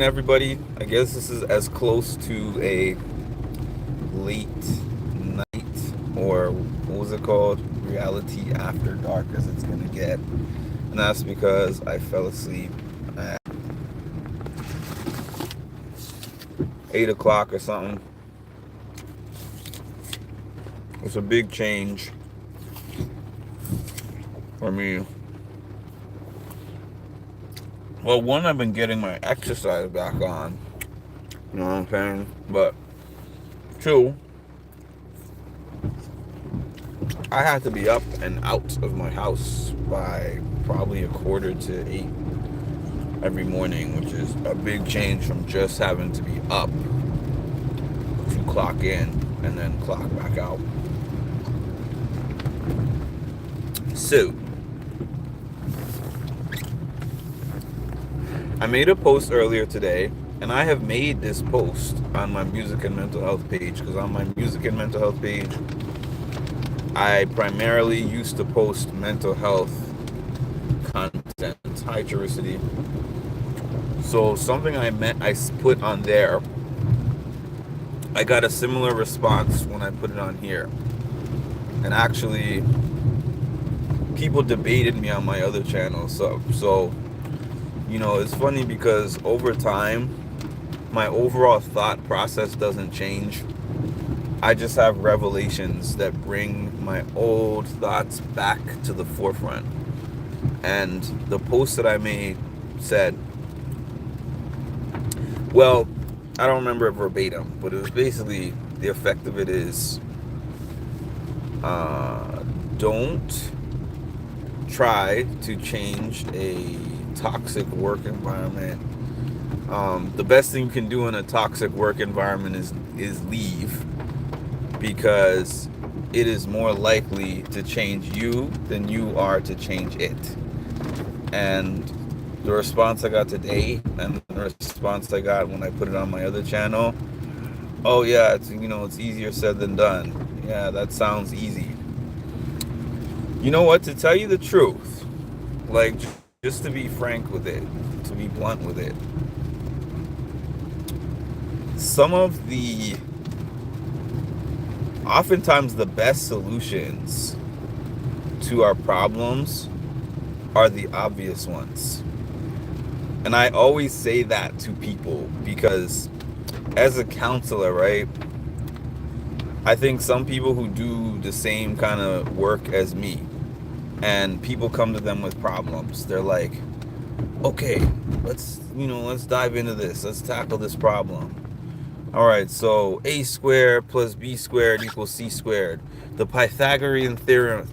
everybody. I guess this is as close to a late night or what was it called? Reality after dark as it's gonna get. And that's because I fell asleep at 8 o'clock or something. It's a big change for me. Well, one, I've been getting my exercise back on. You know what I'm saying? But two, I had to be up and out of my house by probably a quarter to 8 every morning, which is a big change from just having to be up to clock in and then clock back out. So, I made a post earlier today, and I have made this post on my music and mental health page, because on my music and mental health page, I primarily used to post mental health content, high Chiricity. So something I put on there, I got a similar response when I put it on here. And actually, people debated me on my other channel. So it's funny because over time, my overall thought process doesn't change. I just have revelations that bring my old thoughts back to the forefront. And the post that I made said, well, I don't remember it verbatim, but it was basically the effect of it is don't try to change a toxic work environment. The best thing you can do in a toxic work environment is leave, because it is more likely to change you than you are to change it. And the response I got today and the response I got when I put it on my other channel, oh yeah, it's easier said than done. Yeah, that sounds easy. You know what? To tell you the truth, like just to be frank with it, to be blunt with it, oftentimes the best solutions to our problems are the obvious ones. And I always say that to people because as a counselor, right, I think some people who do the same kind of work as me, and people come to them with problems, they're like, okay, let's dive into this. Let's tackle this problem. All right, so a squared plus b squared equals c squared. The Pythagorean theorem.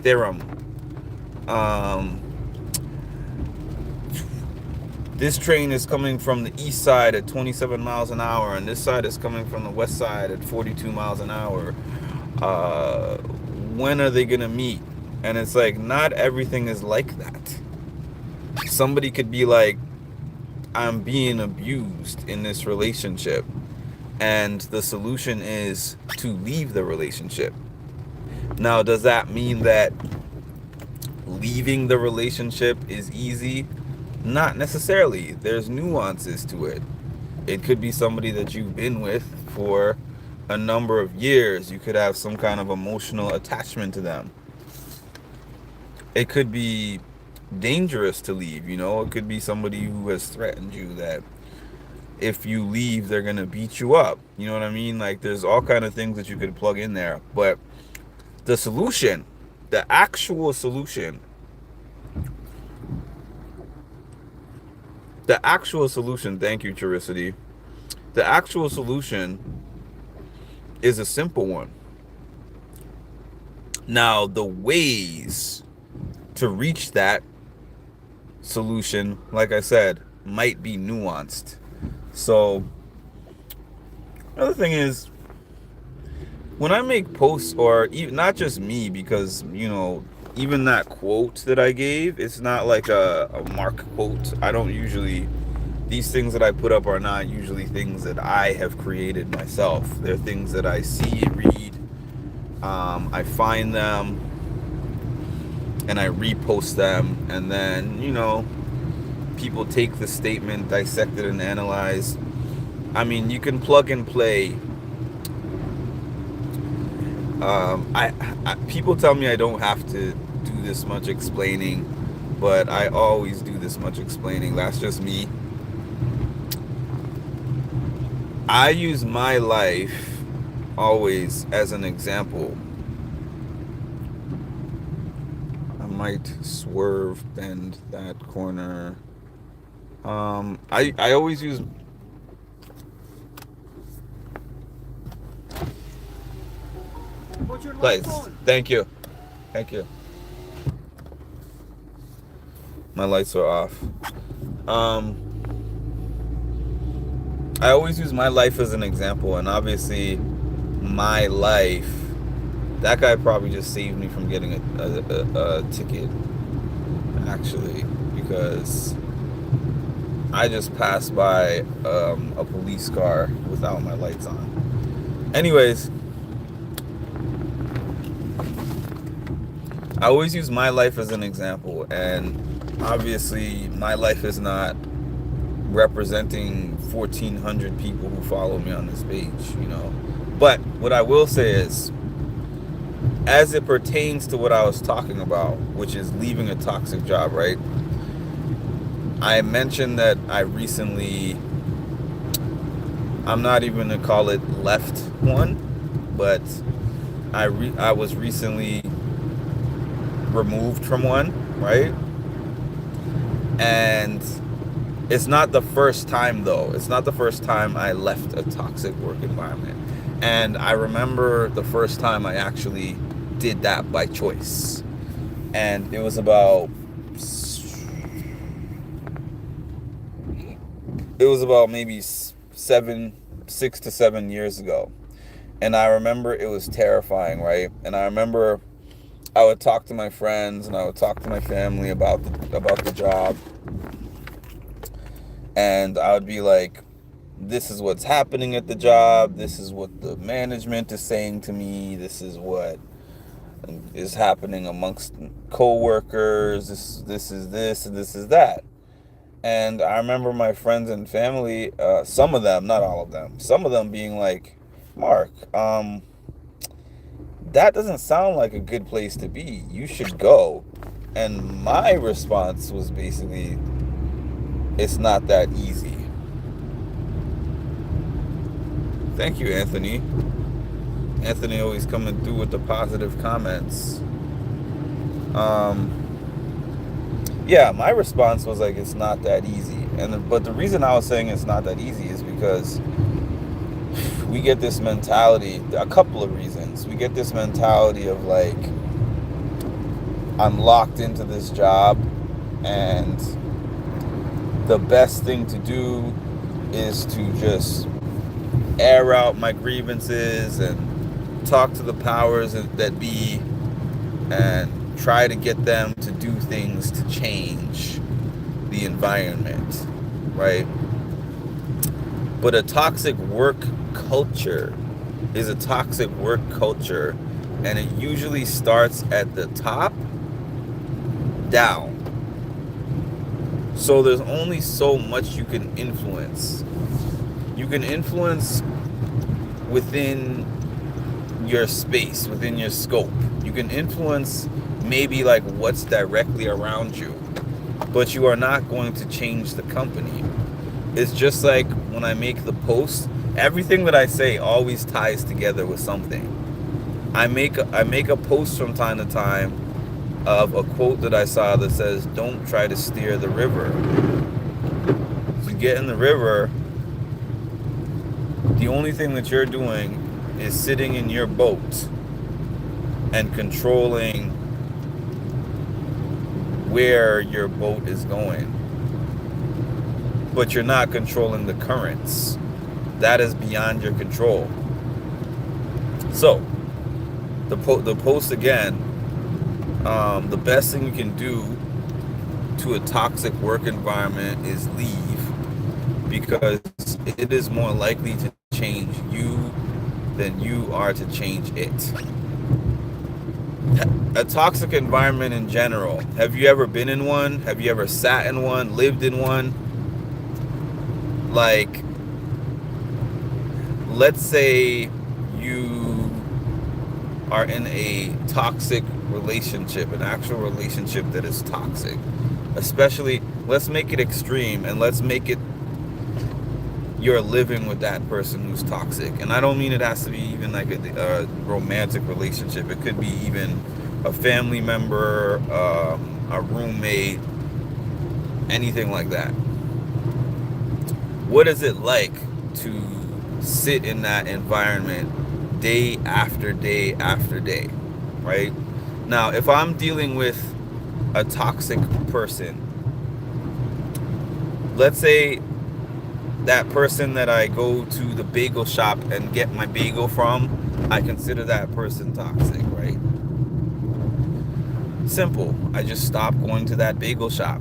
This train is coming from the east side at 27 miles an hour, and this side is coming from the west side at 42 miles an hour. When are they gonna meet? And it's like, not everything is like that. Somebody could be like, I'm being abused in this relationship, and the solution is to leave the relationship. Now, does that mean that leaving the relationship is easy? Not necessarily. There's nuances to it. It could be somebody that you've been with for a number of years. You could have some kind of emotional attachment to them. It could be dangerous to leave, It could be somebody who has threatened you that if you leave, they're going to beat you up. You know what I mean? Like, there's all kind of things that you could plug in there. But the solution, the actual solution, thank you, Chiricity. The actual solution is a simple one. Now, the ways to reach that solution, like I said, might be nuanced. So, another thing is, when I make posts, or even, not just me, because, even that quote that I gave, it's not like a mark quote. I don't usually, these things that I put up are not usually things that I have created myself. They're things that I see, read, I find them, and I repost them, and then, people take the statement, dissect it, and analyze. I mean, you can plug and play. People tell me I don't have to do this much explaining, but I always do this much explaining. That's just me. I use my life always as an example. I might swerve, bend that corner. I always use lights. Thank you. Thank you. My lights are off. I always use my life as an example, and obviously, my life. That guy probably just saved me from getting a ticket, actually, because I just passed by a police car without my lights on. Anyways, I always use my life as an example, and obviously, my life is not representing 1,400 people who follow me on this page, you know. But what I will say is, as it pertains to what I was talking about, which is leaving a toxic job, right? I mentioned that I recently, I'm not even gonna call it left one, but I was recently removed from one, right? And it's not the first time, though. It's not the first time I left a toxic work environment. And I remember the first time I actually did that by choice. And it was about maybe 6 to 7 years ago. And I remember it was terrifying, right? And I remember I would talk to my friends and I would talk to my family about the job. And I would be like, this is what's happening at the job. This is what the management is saying to me. This is what is happening amongst co-workers. This is this and this is that. And I remember my friends and family, some of them, not all of them, some of them being like, Mark, that doesn't sound like a good place to be. You should go. And my response was basically, it's not that easy. Thank you, Anthony. Anthony always coming through with the positive comments. Yeah, my response was like, it's not that easy. But the reason I was saying it's not that easy is because we get this mentality, a couple of reasons. We get this mentality of like, I'm locked into this job, and the best thing to do is to just air out my grievances and talk to the powers that be and try to get them to do things to change the environment, right? But a toxic work culture is a toxic work culture, and it usually starts at the top down. So there's only so much you can influence. You can influence within your space, within your scope. You can influence maybe like what's directly around you, but you are not going to change the company. It's just like when I make the post, everything that I say always ties together with something. I make a post from time to time of a quote that I saw that says, don't try to steer the river. So you get in the river, the only thing that you're doing is sitting in your boat and controlling where your boat is going. But you're not controlling the currents. That is beyond your control. So, the post again, the best thing you can do to a toxic work environment is leave, because it is more likely to change you than you are to change it. A toxic environment in general. Have you ever been in one? Have you ever sat in one, lived in one? Like, let's say you are in a toxic relationship, an actual relationship that is toxic. Especially, let's make it extreme and let's make it you're living with that person who's toxic. And I don't mean it has to be even like a romantic relationship. It could be even a family member, a roommate, anything like that. What is it like to sit in that environment day after day after day, right? Now, if I'm dealing with a toxic person, let's say that person that I go to the bagel shop and get my bagel from, I consider that person toxic, right? Simple. I just stop going to that bagel shop.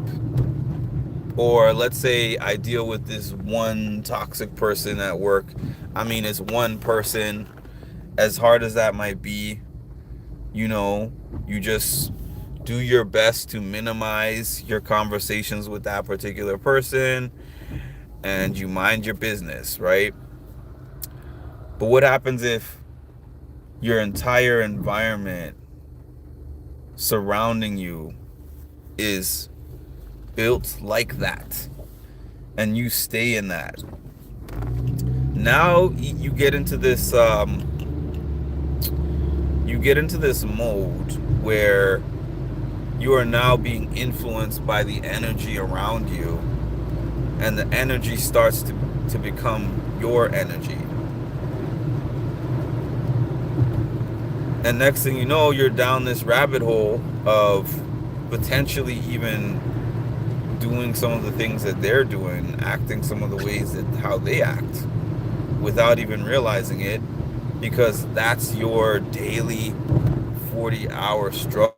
Or let's say I deal with this one toxic person at work. I mean, it's one person. As hard as that might be, you just do your best to minimize your conversations with that particular person, and you mind your business, right? But what happens if your entire environment surrounding you is built like that and you stay in that? Now you get into this mode where you are now being influenced by the energy around you, and the energy starts to become your energy. And next thing you know, you're down this rabbit hole of potentially even doing some of the things that they're doing, acting some of the ways that how they act, without even realizing it, because that's your daily 40-hour struggle.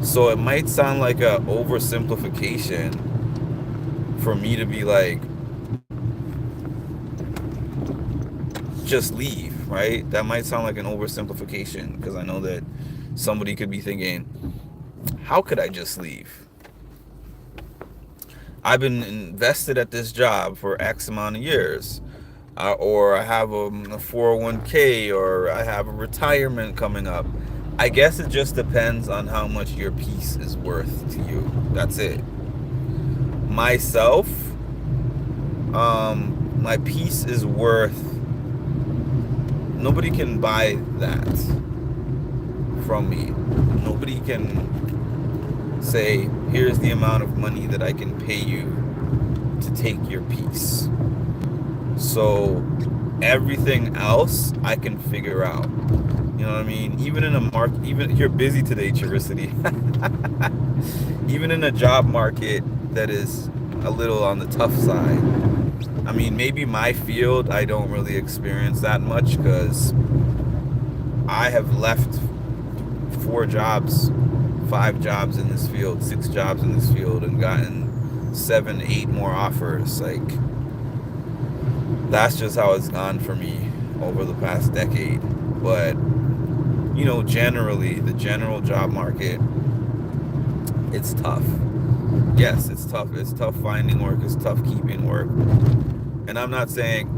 So it might sound like a oversimplification for me to be like, just leave, right? That might sound like an oversimplification, because I know that somebody could be thinking, how could I just leave? I've been invested at this job for X amount of years, or I have a 401k, or I have a retirement coming up. I guess it just depends on how much your peace is worth to you. That's it. Myself, my peace is worth, nobody can buy that from me. Nobody can say, here's the amount of money that I can pay you to take your peace. So everything else I can figure out. You know what I mean? Even in a market, even you're busy today, Chiricity. Even in a job market that is a little on the tough side. I mean, maybe my field I don't really experience that much, because I have left 4 jobs, 5 jobs in this field, 6 jobs in this field, and gotten 7, 8 more offers. Like, that's just how it's gone for me over the past decade. But generally, the general job market, it's tough. Yes, it's tough. It's tough finding work. It's tough keeping work. And I'm not saying,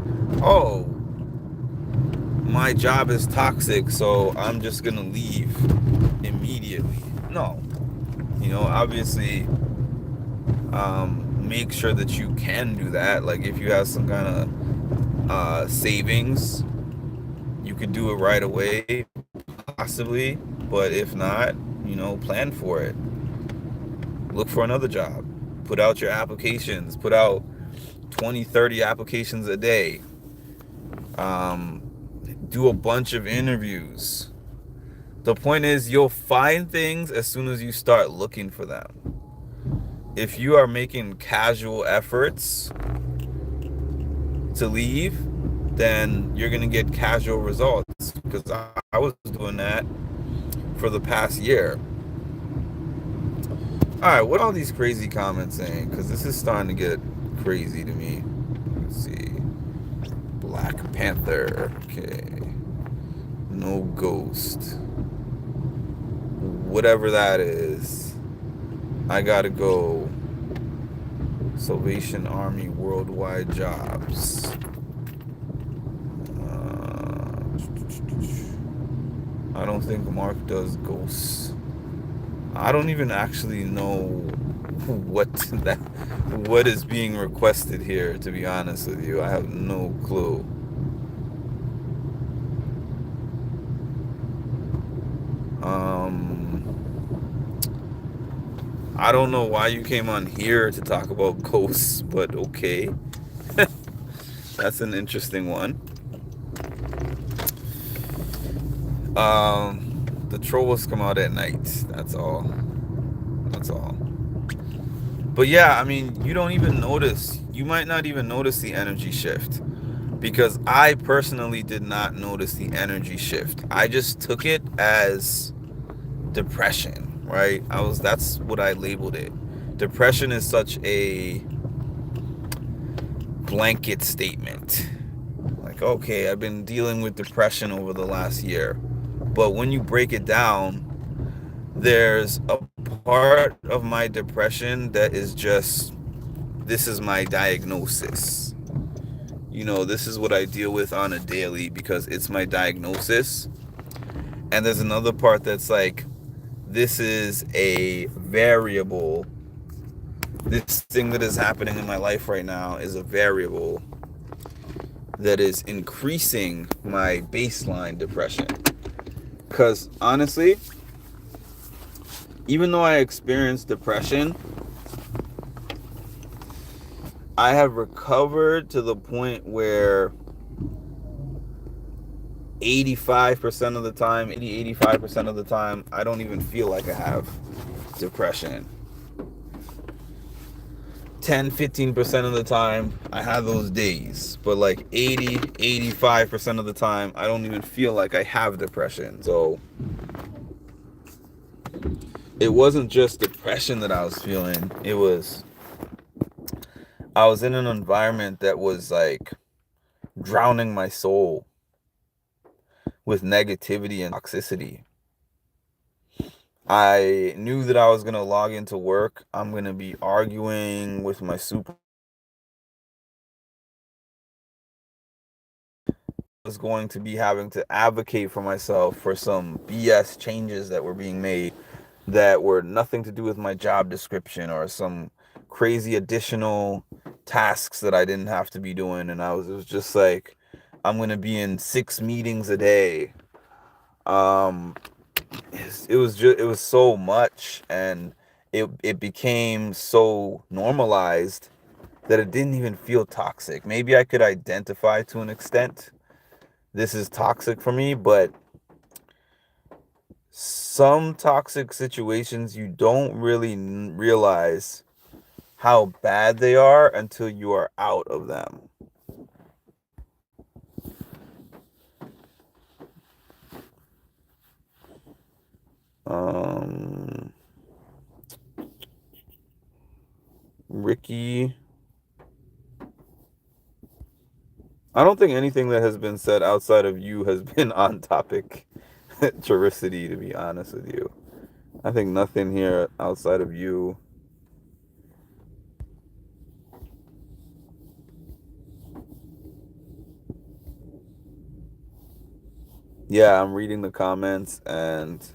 oh, my job is toxic, so I'm just going to leave immediately. No. Obviously, make sure that you can do that. Like, if you have some kind of savings, you could do it right away, possibly. But if not, plan for it. Look for another job. Put out your applications. Put out 20, 30 applications a day. Do a bunch of interviews. The point is, you'll find things as soon as you start looking for them. If you are making casual efforts to leave, then you're going to get casual results. Because I was doing that for the past year. Alright, what are all these crazy comments saying? Because this is starting to get crazy to me. Let's see. Black Panther. Okay. No ghost. whatever that is. I gotta go. Salvation Army worldwide jobs. I don't think Mark does ghosts. I don't even actually know what that what is being requested here, to be honest with you. I have no clue. Um I don't know why you came on here to talk about ghosts, but okay. That's an interesting one. The trolls come out at night. That's all. That's all. But yeah, I mean, you don't even notice. You might not even notice the energy shift because I personally did not notice the energy shift. I just took it as depression, right? That's what I labeled it. Depression is such a blanket statement. Like, okay, I've been dealing with depression over the last year. But when you break it down, there's a part of my depression that is just, this is my diagnosis. This is what I deal with on a daily because it's my diagnosis. And there's another part that's like, this is a variable. This thing that is happening in my life right now is a variable that is increasing my baseline depression. Because honestly, even though I experienced depression, I have recovered to the point where 85% of the time, 85% of the time, I don't even feel like I have depression. 10-15% of the time, I have those days. But like 85% of the time, I don't even feel like I have depression. So it wasn't just depression that I was feeling. I was in an environment that was like drowning my soul with negativity and toxicity. I knew that I was going to log into work. I'm going to be arguing with my super. I was going to be having to advocate for myself for some BS changes that were being made that were nothing to do with my job description or some crazy additional tasks that I didn't have to be doing. And it was just like, I'm going to be in 6 meetings a day. It was so much, and it became so normalized that it didn't even feel toxic. Maybe I could identify to an extent this is toxic for me, but some toxic situations you don't really realize how bad they are until you are out of them. Um, Ricky, I don't think anything that has been said outside of you has been on topic. Toricity, to be honest with you. I think nothing here outside of you. Yeah, I'm reading the comments and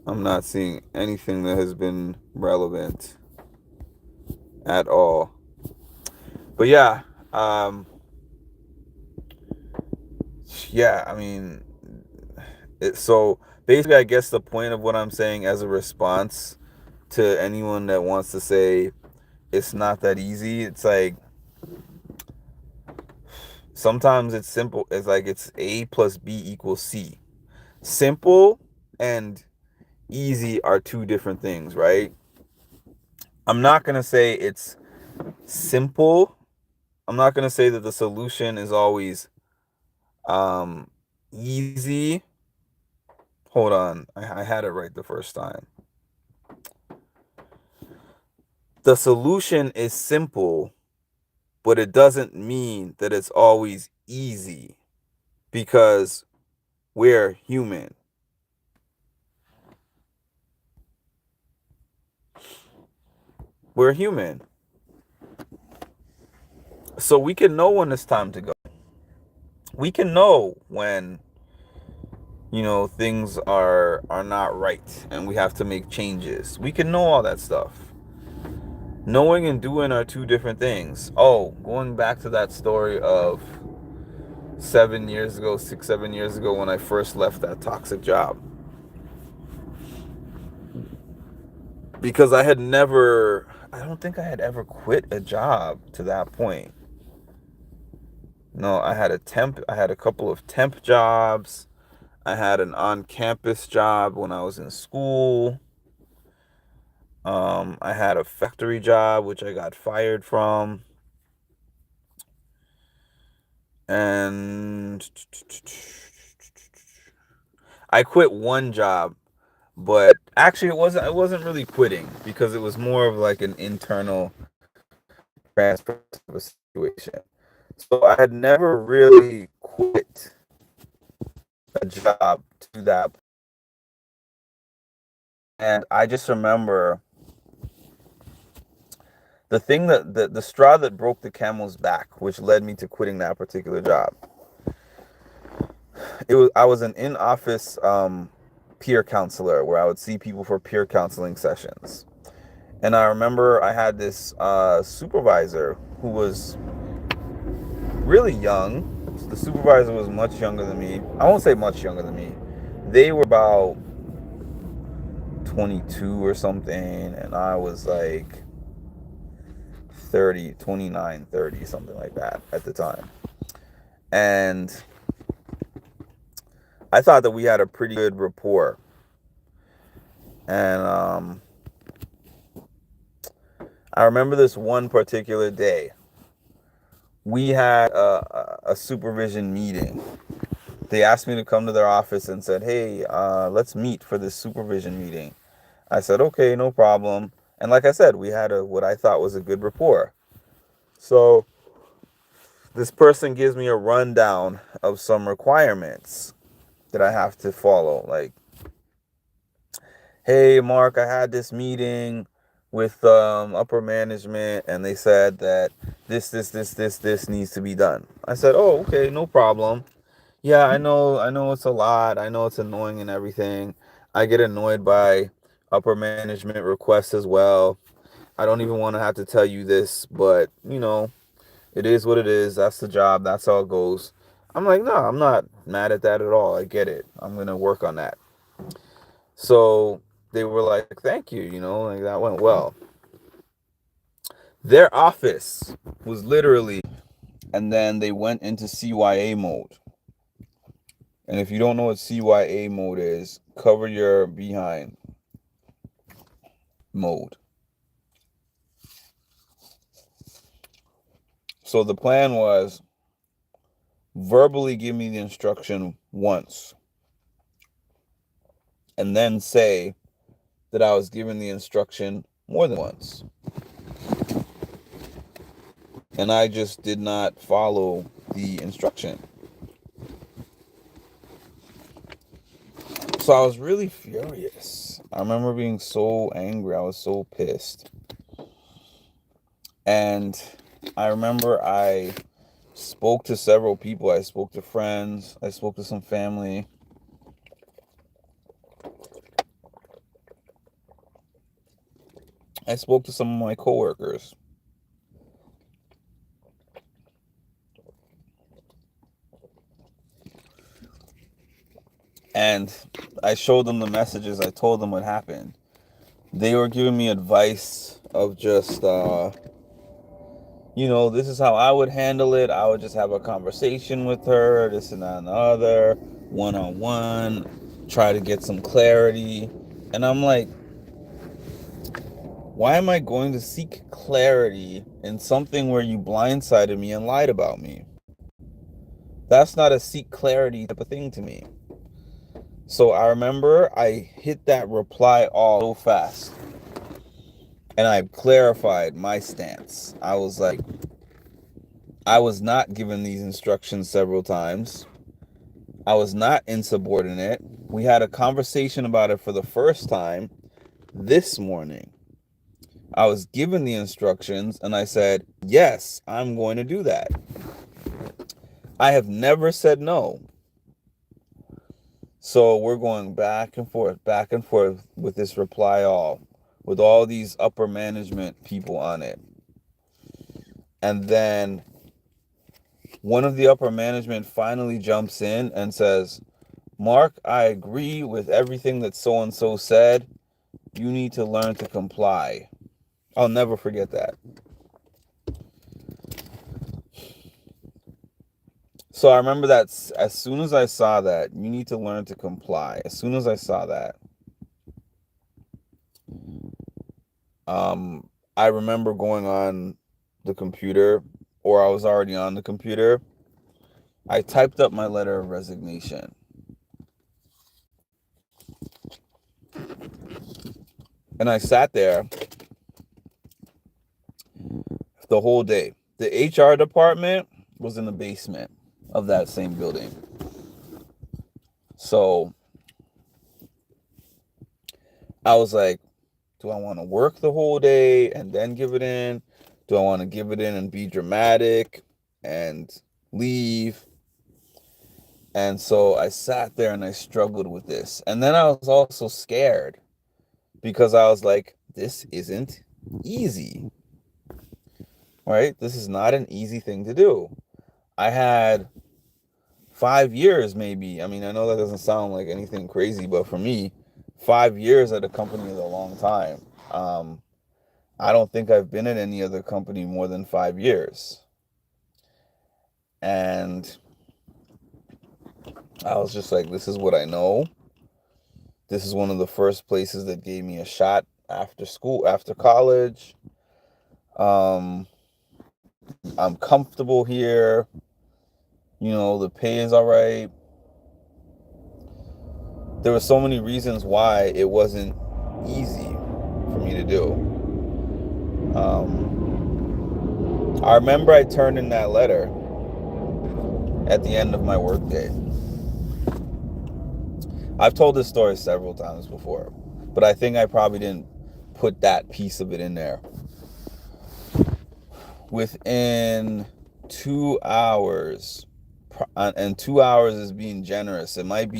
I'm not seeing anything that has been relevant at all. But yeah, I mean, so basically, I guess the point of what I'm saying as a response to anyone that wants to say it's not that easy, it's like sometimes it's simple. It's like it's A plus B equals C. Simple and easy are two different things, right? I'm not going to say it's simple. I'm not going to say that the solution is always um easy. Hold on. I had it right the first time. The solution is simple, but it doesn't mean that it's always easy because we're human. We're human. So we can know when it's time to go. We can know when, things are not right and we have to make changes. We can know all that stuff. Knowing and doing are two different things. Oh, going back to that story of 7 years ago, 6, 7 years ago, when I first left that toxic job. Because I don't think I had ever quit a job to that point. No, I had a couple of temp jobs. I had an on-campus job when I was in school. I had a factory job, which I got fired from. And I quit one job, but actually it wasn't really quitting, because it was more of like an internal transfer situation. So I had never really quit a job to that. And I just remember the straw that broke the camel's back, which led me to quitting that particular job. I was an in-office peer counselor, where I would see people for peer counseling sessions. And I remember I had this supervisor who was really young. The supervisor was much younger than me. I won't say much younger than me. They were about 22 or something, and I was like 30, 29, 30, something like that at the time. And I thought that we had a pretty good rapport. And I remember this one particular day. We had a supervision meeting. They asked me to come to their office and said, hey, let's meet for this supervision meeting. I said, okay, no problem. And like I said, we had what I thought was a good rapport. So this person gives me a rundown of some requirements that I have to follow. Like, hey, Mark, I had this meeting with upper management, and they said that this needs to be done. I said, oh, okay, no problem. Yeah, I know it's a lot. I know it's annoying and everything. I get annoyed by upper management requests as well. I don't even want to have to tell you this, but it is what it is. That's the job. That's how it goes. I'm like, no, I'm not mad at that at all. I get it. I'm gonna work on that. So they were like, thank you, like that went well. Their office was literally, and then they went into CYA mode. And if you don't know what CYA mode is, cover your behind mode. So the plan was verbally give me the instruction once, and then say that I was given the instruction more than once. And I just did not follow the instruction. So I was really furious. I remember being so angry. I was so pissed. And I remember I spoke to several people. I spoke to friends. I spoke to some family. I spoke to some of my coworkers. And I showed them the messages. I told them what happened. They were giving me advice of just, this is how I would handle it. I would just have a conversation with her, this and that and the other, one-on-one, try to get some clarity. And I'm like, why am I going to seek clarity in something where you blindsided me and lied about me? That's not a seek clarity type of thing to me. So I remember I hit that reply all so fast. And I clarified my stance. I was like, I was not given these instructions several times. I was not insubordinate. We had a conversation about it for the first time this morning. I was given the instructions and I said, yes, I'm going to do that. I have never said no. So we're going back and forth with this reply all, with all these upper management people on it. And then one of the upper management finally jumps in and says, Mark, I agree with everything that so-and-so said. You need to learn to comply. I'll never forget that. So I remember that as soon as I saw that, you need to learn to comply. As soon as I saw that, I remember going on the computer, or I was already on the computer. I typed up my letter of resignation. And I sat there the whole day. The HR department was in the basement of that same building. So I was like, do I want to work the whole day and then give it in? Do I want to give it in and be dramatic and leave? And so I sat there and I struggled with this. And then I was also scared because I was like, this isn't easy, right? This is not an easy thing to do. I had 5 years maybe. I mean, I know that doesn't sound like anything crazy, but for me, 5 years at a company is a long time. I don't think I've been at any other company more than 5 years. And I was just like, this is what I know. This is one of the first places that gave me a shot after school, after college. Um, I'm comfortable here. You know, the pay is all right. There were so many reasons why it wasn't easy for me to do. I remember I turned in that letter at the end of my workday. I've told this story several times before, but I think I probably didn't put that piece of it in there. Within 2 hours, and 2 hours is being generous. It might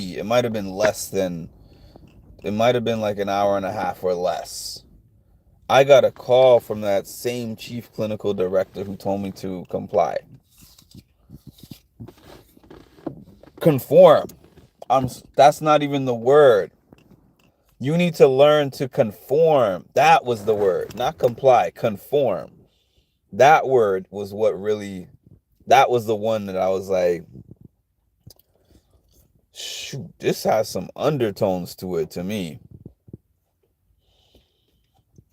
have been less than, it might have been like an hour and a half or less. I got a call from that same chief clinical director who told me to comply. Conform. That's not even the word. You need to learn to conform. That was the word, not comply, conform. That word was what really, that was the one that I was like, shoot, this has some undertones to it to me.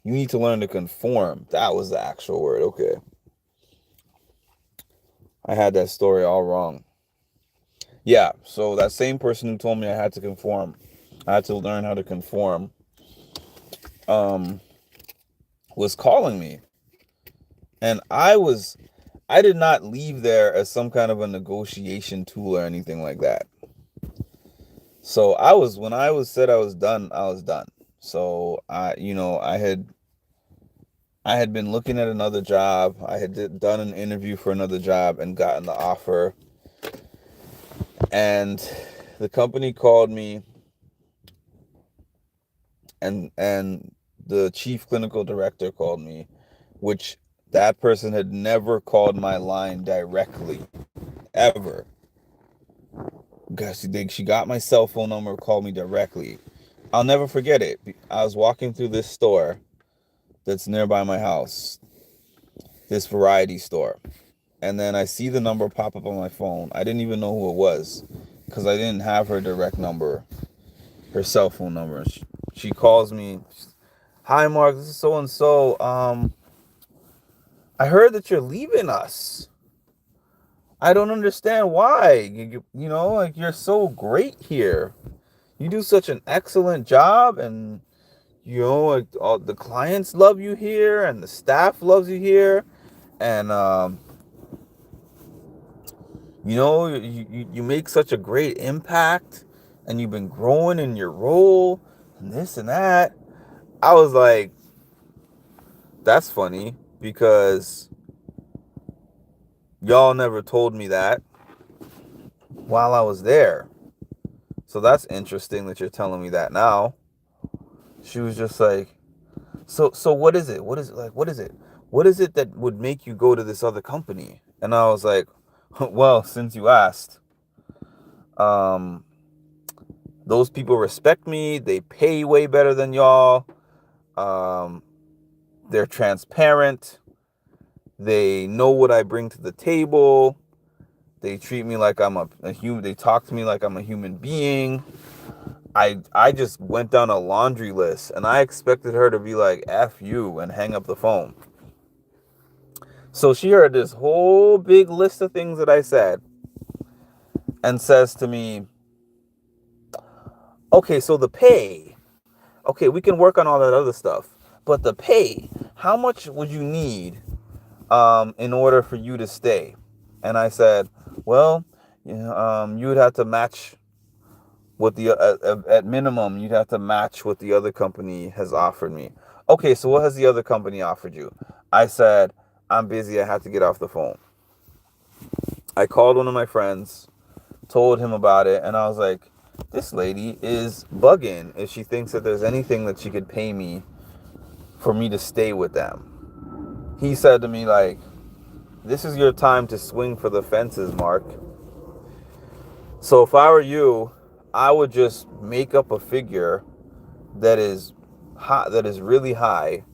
You need to learn to conform. That was the actual word. Okay. I had that story all wrong. Yeah, so that same person who told me I had to conform, I had to learn how to conform, was calling me. And I did not leave there as some kind of a negotiation tool or anything like that. So when I was said I was done, I was done. So I had been looking at another job. I had done an interview for another job and gotten the offer. And the company called me, and the chief clinical director called me, which that person had never called my line directly, ever. Gosh, she got my cell phone number, called me directly. I'll never forget it. I was walking through this store that's nearby my house, this variety store. And then I see the number pop up on my phone. I didn't even know who it was because I didn't have her direct number, her cell phone number. She calls me, hi, Mark, this is so-and-so. I heard that you're leaving us. I don't understand why. You know, like, you're so great here. You do such an excellent job, and you know, like, all the clients love you here, and the staff loves you here, and you know, you make such a great impact, and you've been growing in your role, and this and that. I was like, that's funny because y'all never told me that while I was there. So that's interesting that you're telling me that now. She was just like, so what is it? What is it like? What is it? What is it that would make you go to this other company? And I was like, well, since you asked, um, those people respect me. They pay way better than y'all. Um, they're transparent. They know what I bring to the table. They treat me like I'm a human. They talk to me like I'm a human being. I just went down a laundry list, and I expected her to be like, F you, and hang up the phone. So she heard this whole big list of things that I said and says to me, okay, so the pay, okay, we can work on all that other stuff, but the pay, how much would you need in order for you to stay? And I said, well, you would have to match what the at minimum you'd have to match what the other company has offered me. Okay, so what has the other company offered you? I said, I'm busy, I have to get off the phone. I called one of my friends, told him about it, and I was like, this lady is bugging if she thinks that there's anything that she could pay me for me to stay with them. He said to me, like, this is your time to swing for the fences, Mark. So if I were you, I would just make up a figure that is high, that is really high,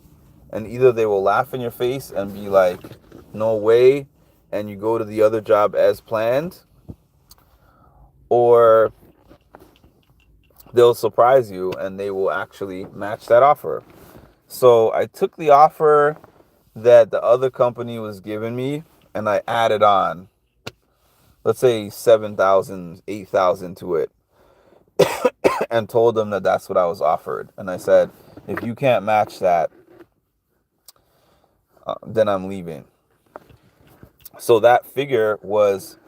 and either they will laugh in your face and be like, no way, and you go to the other job as planned, or they'll surprise you and they will actually match that offer. So I took the offer that the other company was giving me and I added on, let's say 7,000, 8,000 to it, and told them that that's what I was offered. And I said, if you can't match that, then I'm leaving. So that figure was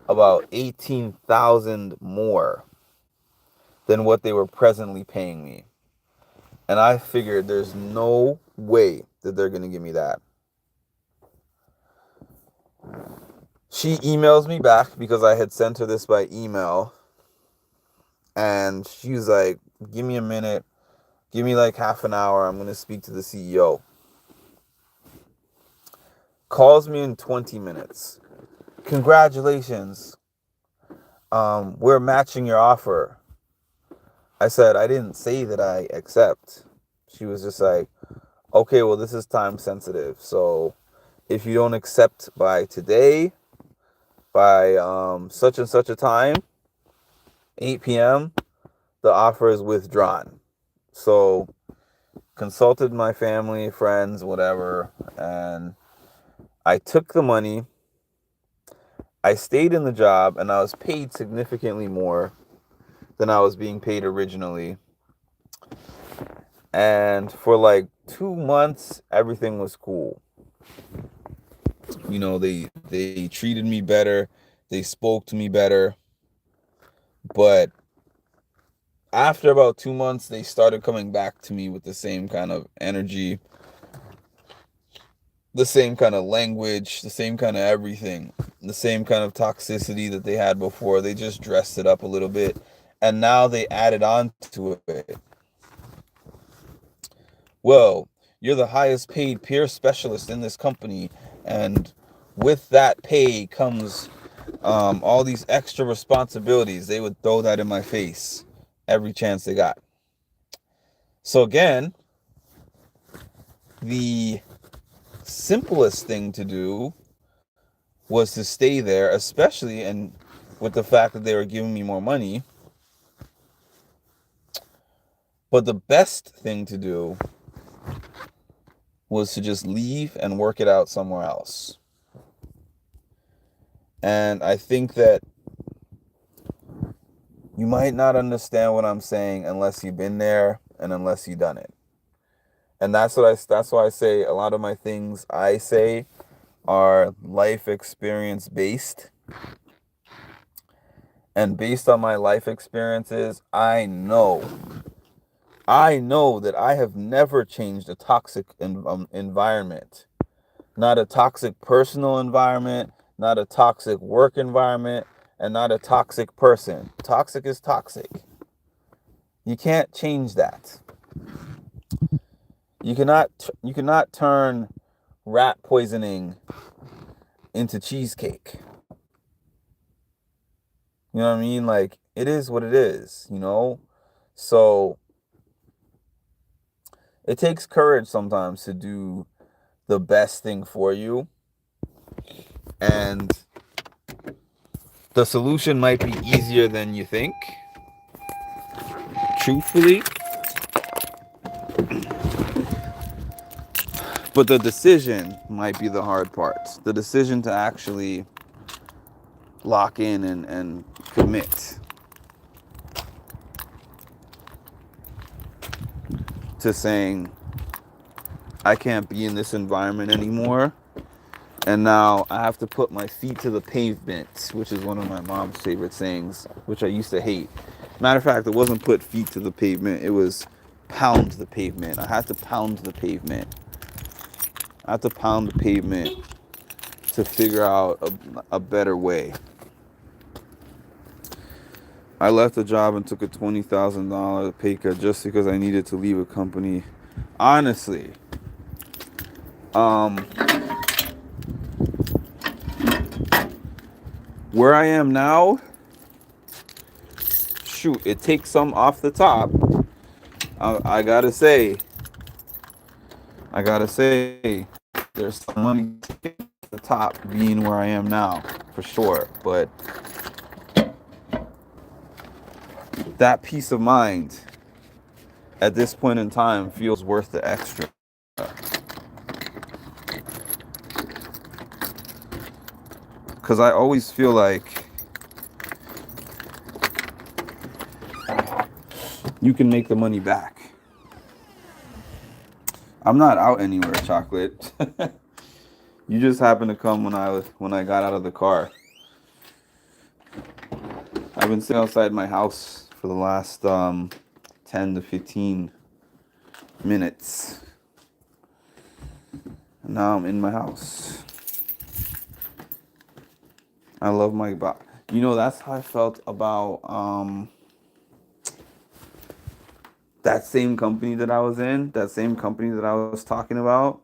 about 18,000 more than what they were presently paying me. And I figured there's no way that they're going to give me that. She emails me back because I had sent her this by email. And she's like, give me a minute. Give me like half an hour. I'm going to speak to the CEO. Calls me in 20 minutes. Congratulations. We're matching your offer. I said, I didn't say that I accept. She was just like, okay, well, this is time sensitive. So if you don't accept by today, by such and such a time, 8 p.m., the offer is withdrawn. So consulted my family, friends, whatever, and I took the money. I stayed in the job, and I was paid significantly more than I was being paid originally. And for like 2 months, everything was cool. You know, they treated me better. They spoke to me better. But after about 2 months, they started coming back to me with the same kind of energy, the same kind of language, the same kind of everything, the same kind of toxicity that they had before. They just dressed it up a little bit. And now they added on to it. Well, you're the highest paid peer specialist in this company. And with that pay comes all these extra responsibilities. They would throw that in my face every chance they got. So again, the simplest thing to do was to stay there, especially and with the fact that they were giving me more money. But the best thing to do was to just leave and work it out somewhere else. And I think that you might not understand what I'm saying unless you've been there and unless you've done it. And that's why I say a lot of my things I say are life experience based. And based on my life experiences, I know I know that I have never changed a toxic environment. Not a toxic personal environment, not a toxic work environment, and not a toxic person. Toxic is toxic. You can't change that. You cannot turn rat poisoning into cheesecake. You know what I mean? Like, it is what it is, you know? So it takes courage sometimes to do the best thing for you. And the solution might be easier than you think, truthfully. But the decision might be the hard part. The decision to actually lock in and commit to saying, I can't be in this environment anymore. And now I have to put my feet to the pavement, which is one of my mom's favorite sayings, which I used to hate. Matter of fact, it wasn't put feet to the pavement, it was pound the pavement. I had to pound the pavement. I had to pound the pavement to figure out a better way. I left a job and took a $20,000 pay cut just because I needed to leave a company. Honestly, where I am now, shoot, it takes some off the top. I gotta say, there's some money at the top being where I am now, for sure. But that peace of mind at this point in time feels worth the extra. Because I always feel like you can make the money back. I'm not out anywhere, Chocolate. You just happened to come when I got out of the car. I've been sitting outside my house for the last 10 to 15 minutes. And now I'm in my house. I love my body. You know, that's how I felt about that same company that I was in, that same company that I was talking about.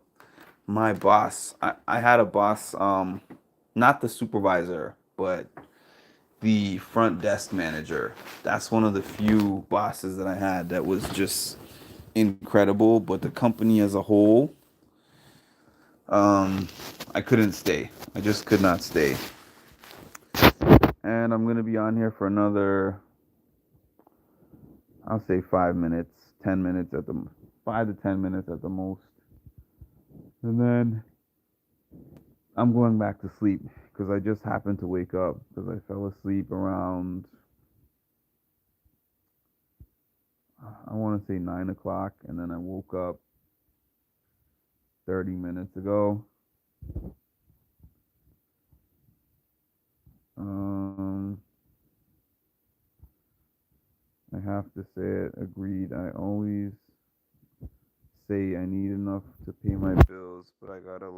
My boss, I had a boss, not the supervisor, but the front desk manager. That's one of the few bosses that I had that was just incredible. But the company as a whole, I couldn't stay. I just could not stay. And I'm gonna be on here for another, I'll say 5 minutes, 10 minutes at the 5 to 10 minutes at the most, and then I'm going back to sleep because I just happened to wake up because I fell asleep around, I want to say 9 o'clock, and then I woke up 30 minutes ago. I have to say it. Agreed. I always say I need enough to pay my bills, but I gotta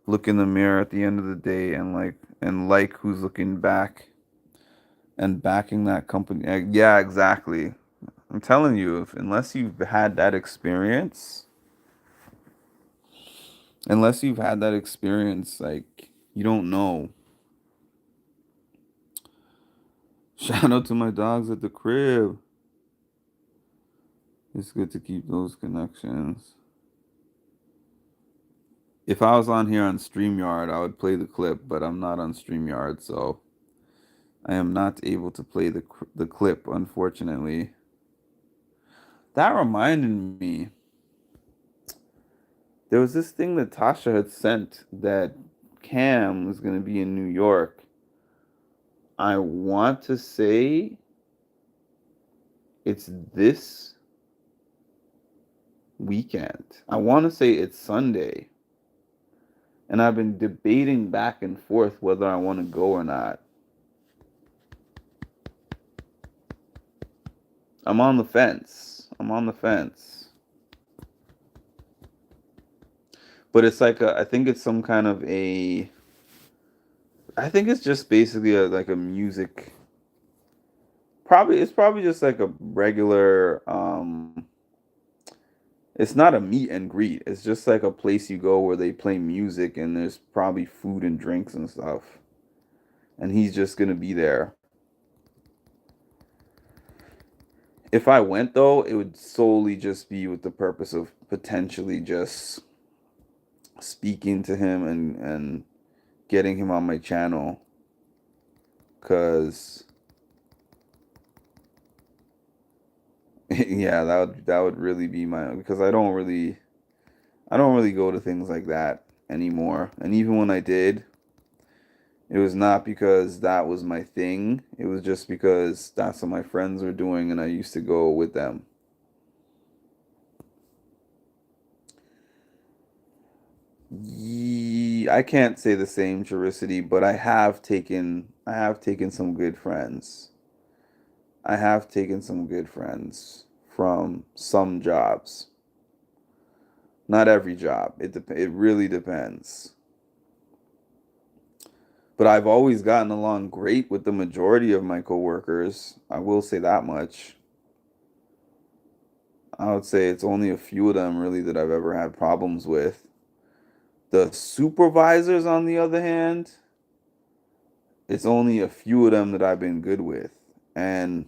look in the mirror at the end of the day and like who's looking back and backing that company. Yeah, exactly. I'm telling you, unless you've had that experience, like, you don't know. Shout out to my dogs at the crib. It's good to keep those connections. If I was on here on StreamYard, I would play the clip, but I'm not on StreamYard, so I am not able to play the clip, unfortunately. That reminded me, there was this thing that Tasha had sent that Cam was going to be in New York. I want to say it's this weekend. I want to say it's Sunday. And I've been debating back and forth whether I want to go or not. I'm on the fence. I'm on the fence. But it's like I think it's some kind of a I think it's just basically like a music. Probably it's probably just like a regular it's not a meet and greet. It's just like a place you go where they play music and there's probably food and drinks and stuff. And he's just gonna be there. If I went though, it would solely just be with the purpose of potentially just speaking to him and getting him on my channel. Cause yeah, that would really be my because I don't really go to things like that anymore. And even when I did, it was not because that was my thing. It was just because that's what my friends were doing and I used to go with them. I can't say the same, Chiricity, but I have taken some good friends. I have taken some good friends from some jobs. Not every job. It really depends. But I've always gotten along great with the majority of my coworkers. I will say that much. I would say it's only a few of them really that I've ever had problems with. The supervisors, on the other hand, it's only a few of them that I've been good with. And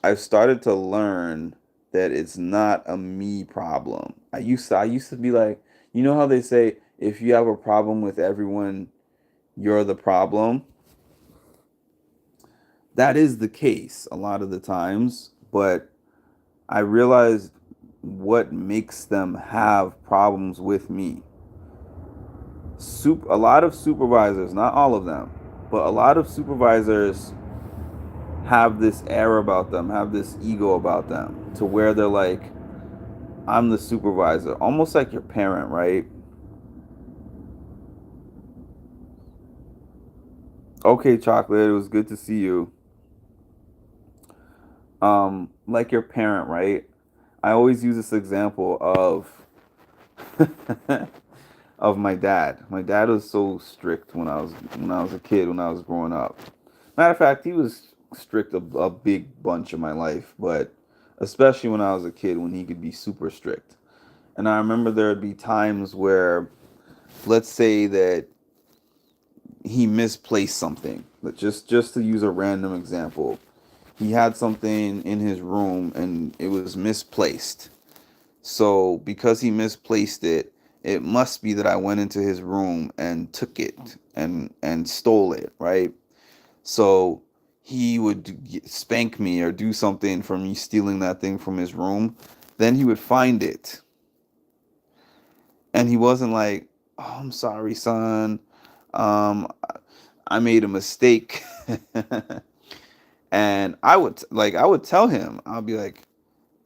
I've started to learn that it's not a me problem. I used to be like, you know how they say if you have a problem with everyone, you're the problem? That is the case a lot of the times, but I realized what makes them have problems with me. A lot of supervisors, not all of them, but a lot of supervisors have this air about them, have this ego about them, to where they're like, I'm the supervisor, almost like your parent, right? Okay, chocolate, it was good to see you. Like your parent, right? I always use this example of of my dad. My dad was so strict when I was a kid, when I was growing up. Matter of fact, he was strict a big bunch of my life, but especially when I was a kid, when he could be super strict. And I remember there would be times where, let's say that he misplaced something. But just to use a random example, he had something in his room and it was misplaced. So because he misplaced it, it must be that I went into his room and took it and stole it, right? So he would spank me or do something for me stealing that thing from his room. Then he would find it, and he wasn't like, "Oh, I'm sorry, son. Um, I made a mistake." And I would tell him, I'll be like,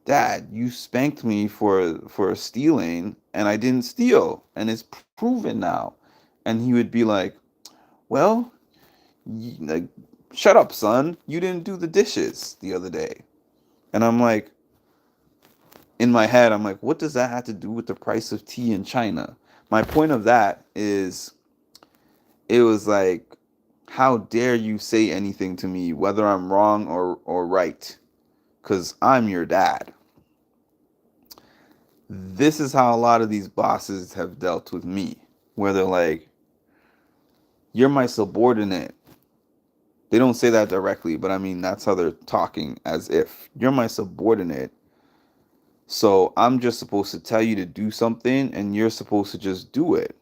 Dad, you spanked me for stealing, and I didn't steal, and it's proven now. And he would be like, "Well, like, shut up, son. You didn't do the dishes the other day." And I'm like, in my head, I'm like, what does that have to do with the price of tea in China? My point of that is, it was like, how dare you say anything to me, whether I'm wrong or right? Because I'm your dad. This is how a lot of these bosses have dealt with me, where they're like, you're my subordinate. They don't say that directly, but I mean, that's how they're talking, as if you're my subordinate. So I'm just supposed to tell you to do something and you're supposed to just do it.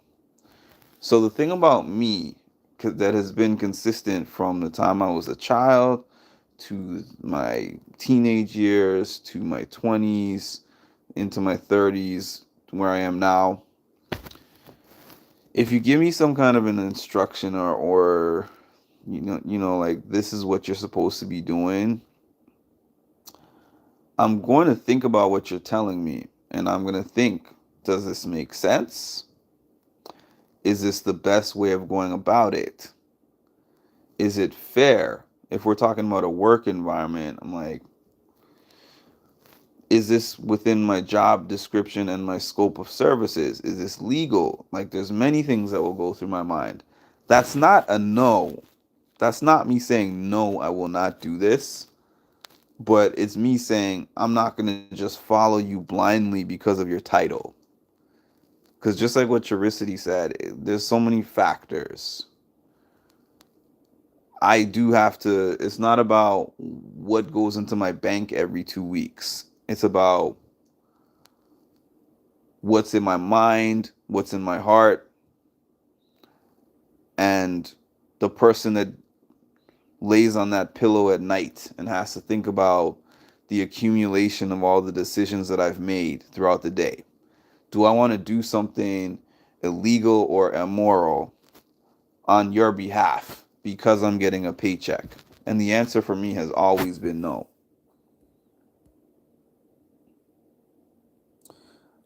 So the thing about me that has been consistent from the time I was a child to my teenage years to my 20s into my 30s, where I am now, if you give me some kind of an instruction or like, this is what you're supposed to be doing, I'm going to think about what you're telling me, and I'm going to think, does this make sense? Is this the best way of going about it? Is it fair? If we're talking about a work environment, I'm like, is this within my job description and my scope of services? Is this legal? Like, there's many things that will go through my mind. That's not a no. That's not me saying no, I will not do this. But it's me saying I'm not gonna just follow you blindly because of your title. Because just like what Charicity said, there's so many factors. I do have to. It's not about what goes into my bank every 2 weeks. It's about what's in my mind, what's in my heart, and the person that lays on that pillow at night and has to think about the accumulation of all the decisions that I've made throughout the day. Do I want to do something illegal or immoral on your behalf because I'm getting a paycheck? And the answer for me has always been no.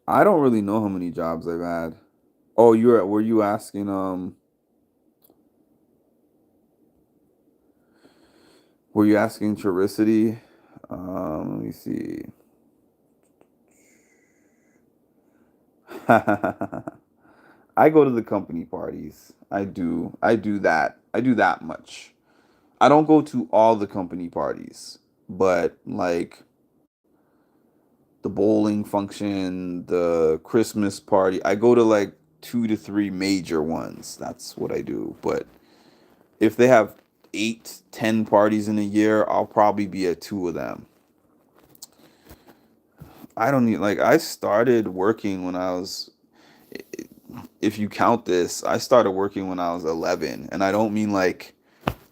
I don't really know how many jobs I've had. Oh, were you asking were you asking Charicity? Let me see. I go to the company parties. I do. I do that. I do that much. I don't go to all the company parties, but like the bowling function, the Christmas party, I go to like 2 to 3 major ones. That's what I do. But if they have 8, 10 parties in a year, I'll probably be at two of them. I don't need like I started working when I was, if you count this, I started working when I was 11, and I don't mean like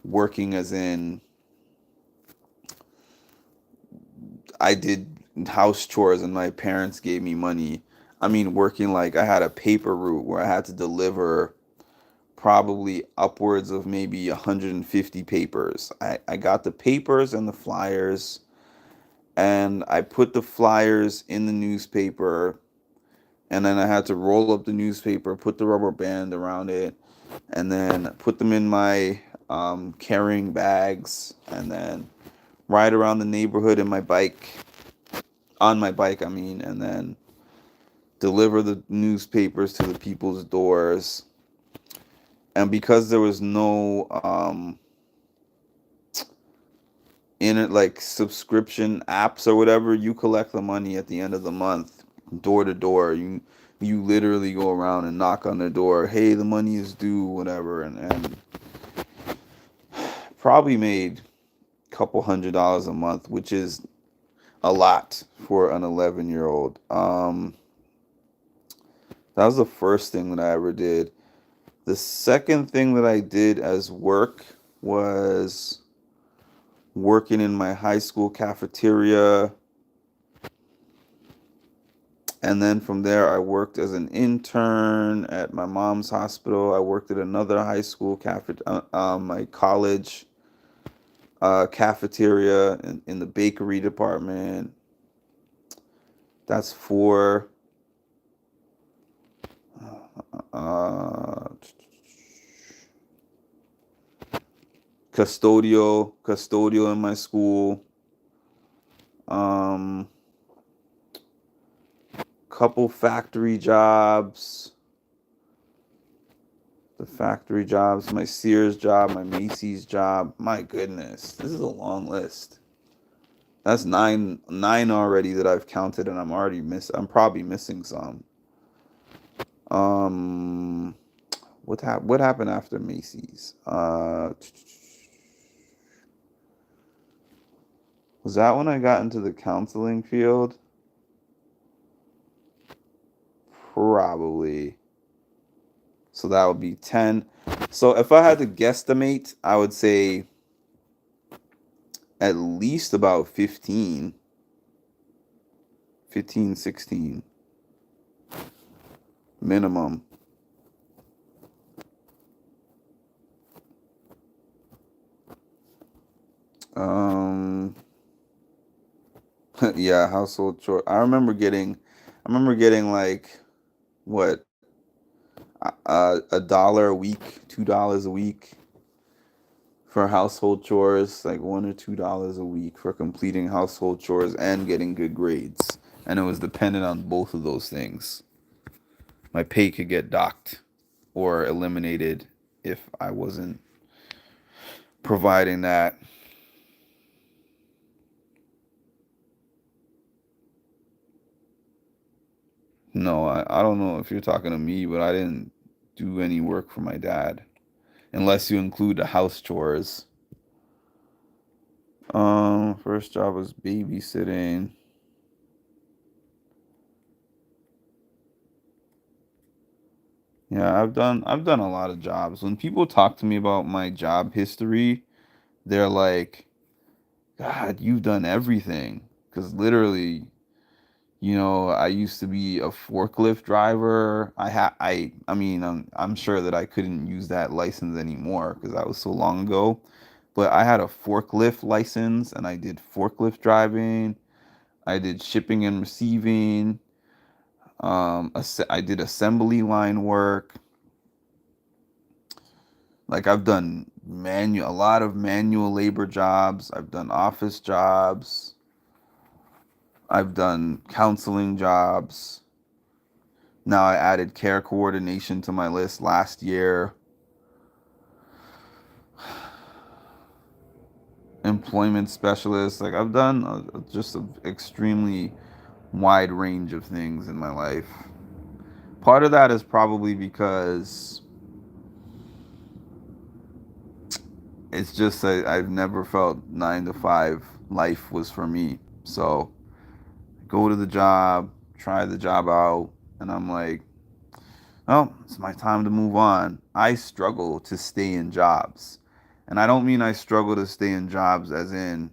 working as in I did house chores and my parents gave me money. I mean working like I had a paper route where I had to deliver probably upwards of maybe 150 papers. I got the papers and the flyers, and I put the flyers in the newspaper, and then I had to roll up the newspaper, put the rubber band around it, and then put them in my carrying bags, and then ride around the neighborhood in my bike, on my bike, I mean, and then deliver the newspapers to the people's doors. And because there was no in it like subscription apps or whatever, you collect the money at the end of the month, door to door. You literally go around and knock on the door. Hey, the money is due, whatever, and probably made a couple $100 a month, which is a lot for an 11-year-old. That was the first thing that I ever did. The second thing that I did as work was working in my high school cafeteria. And then from there, I worked as an intern at my mom's hospital. I worked at another high school my college cafeteria in the bakery department. That's four. Uh, custodial in my school. Um, Couple factory jobs. The factory jobs, my Sears job, my Macy's job. My goodness, this is a long list. That's nine already that I've counted, and I'm probably missing some. Um, what happened after Macy's? Was that when I got into the counseling field? Probably. So that would be 10. So if I had to guesstimate, I would say at least about 15, 16 minimum. Um, yeah, household chore. I remember getting like what, a dollar a week, $2 a week for household chores, like $1 or $2 a week for completing household chores and getting good grades. and it was dependent on both of those things. My pay could get docked or eliminated if I wasn't providing that. No, I don't know if you're talking to me, but I didn't do any work for my dad, unless you include the house chores. First job was babysitting. Yeah, I've done a lot of jobs. When people talk to me about my job history, they're like, "God, you've done everything." Because literally, I used to be a forklift driver. I mean, I'm sure that I couldn't use that license anymore because that was so long ago. But I had a forklift license and I did forklift driving. I did shipping and receiving. I did assembly line work. Like I've done a lot of manual labor jobs. I've done office jobs. I've done counseling jobs. Now I added care coordination to my list last year. Employment specialist. Like I've done just an extremely wide range of things in my life. Part of that is probably because it's just that I've never felt 9 to 5 life was for me. So go to the job, try the job out, and I'm like, oh, it's my time to move on. I struggle to stay in jobs. And I don't mean I struggle to stay in jobs as in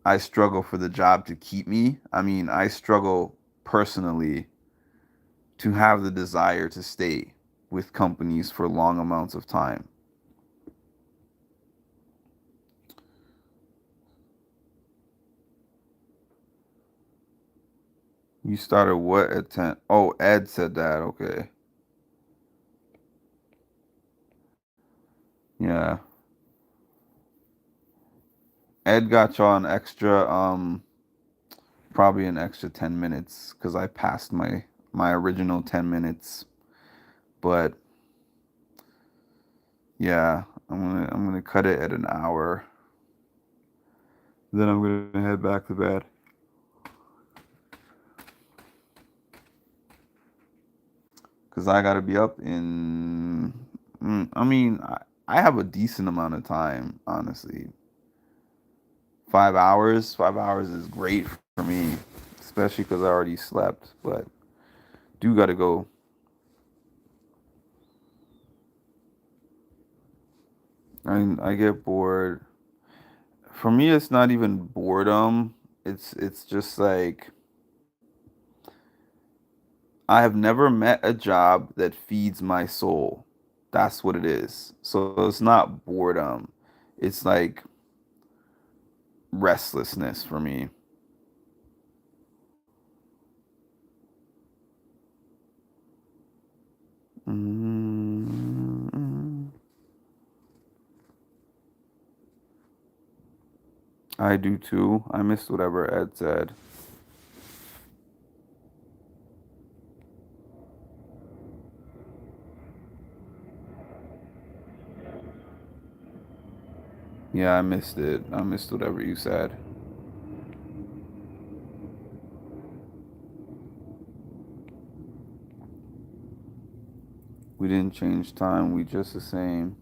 I struggle for the job to keep me. I mean, I struggle personally to have the desire to stay with companies for long amounts of time. You started what at 10? Oh, Ed said that. Okay. Yeah. Ed got y'all an extra, probably an extra 10 minutes because I passed my original 10 minutes. But yeah, I'm gonna cut it at an hour. Then I'm gonna head back to bed. Cause I gotta be up in. I mean, I have a decent amount of time, honestly. 5 hours. 5 hours is great for me, especially because I already slept. But do gotta go. I get bored. For me, it's not even boredom. It's just like I have never met a job that feeds my soul. That's what it is. So it's not boredom. It's like restlessness for me. mm I do too. I missed whatever Ed said. Yeah, I missed it. I missed whatever you said. We didn't change time. We just the same.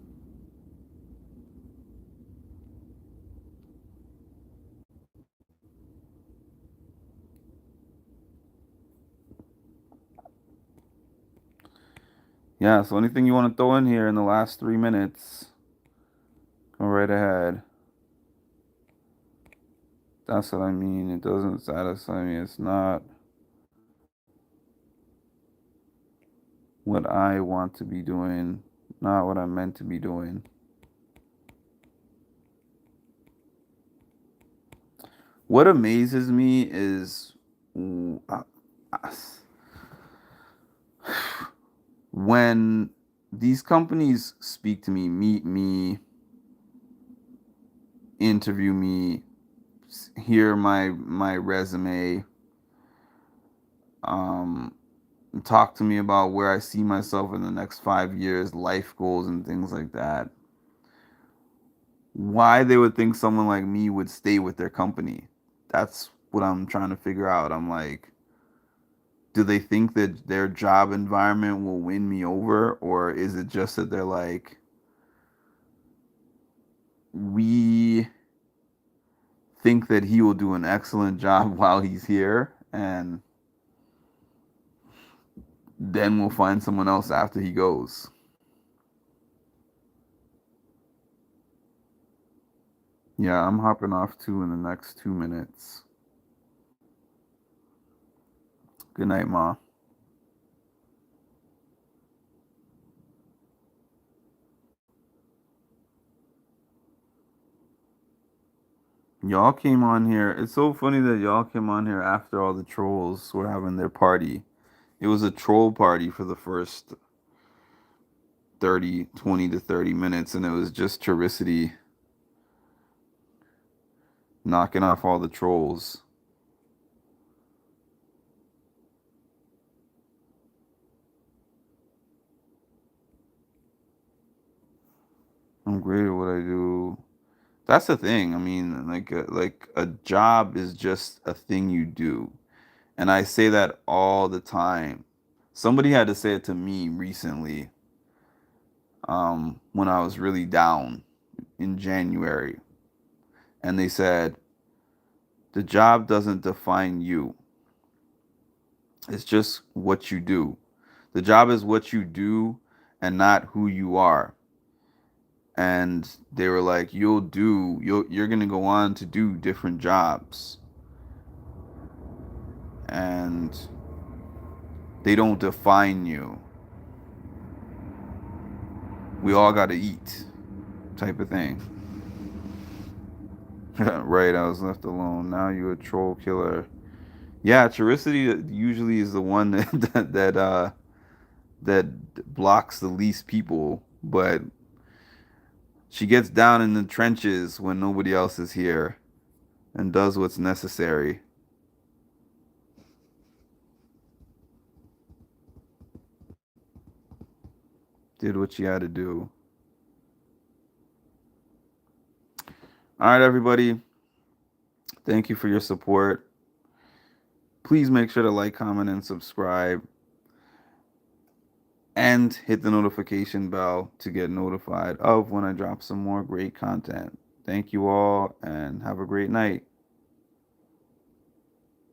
Yeah, so anything you want to throw in here in the last 3 minutes, go right ahead. That's what I mean. It doesn't satisfy me. It's not what I want to be doing, not what I'm meant to be doing. What amazes me is uh, uh, when these companies speak to me, meet me, interview me, hear my resume. Um, talk to me about where I see myself in the next 5 years, life goals, and things like that. Why they would think someone like me would stay with their company? That's what I'm trying to figure out. I'm like, do they think that their job environment will win me over, or is it just that they're like, we think that he will do an excellent job while he's here, and then we'll find someone else after he goes. Yeah, I'm hopping off too in the next 2 minutes. Good night, Ma. Y'all came on here. It's so funny that y'all came on here after all the trolls were having their party. It was a troll party for the first 30, 20 to 30 minutes, and it was just Turicity knocking off all the trolls. I'm great at what I do. That's the thing. I mean, like a job is just a thing you do. And I say that all the time. Somebody had to say it to me recently, when I was really down in January. And they said, the job doesn't define you. It's just what you do. The job is what you do and not who you are. And they were like, you're going to go on to do different jobs. And they don't define you. We all got to eat, type of thing. Right, I was left alone. Now you're a troll killer. Yeah, Charicity usually is the one that blocks the least people, but she gets down in the trenches when nobody else is here and does what's necessary. Did what she had to do. All right, everybody. Thank you for your support. Please make sure to like, comment, and subscribe. And hit the notification bell to get notified of when I drop some more great content. Thank you all and have a great night.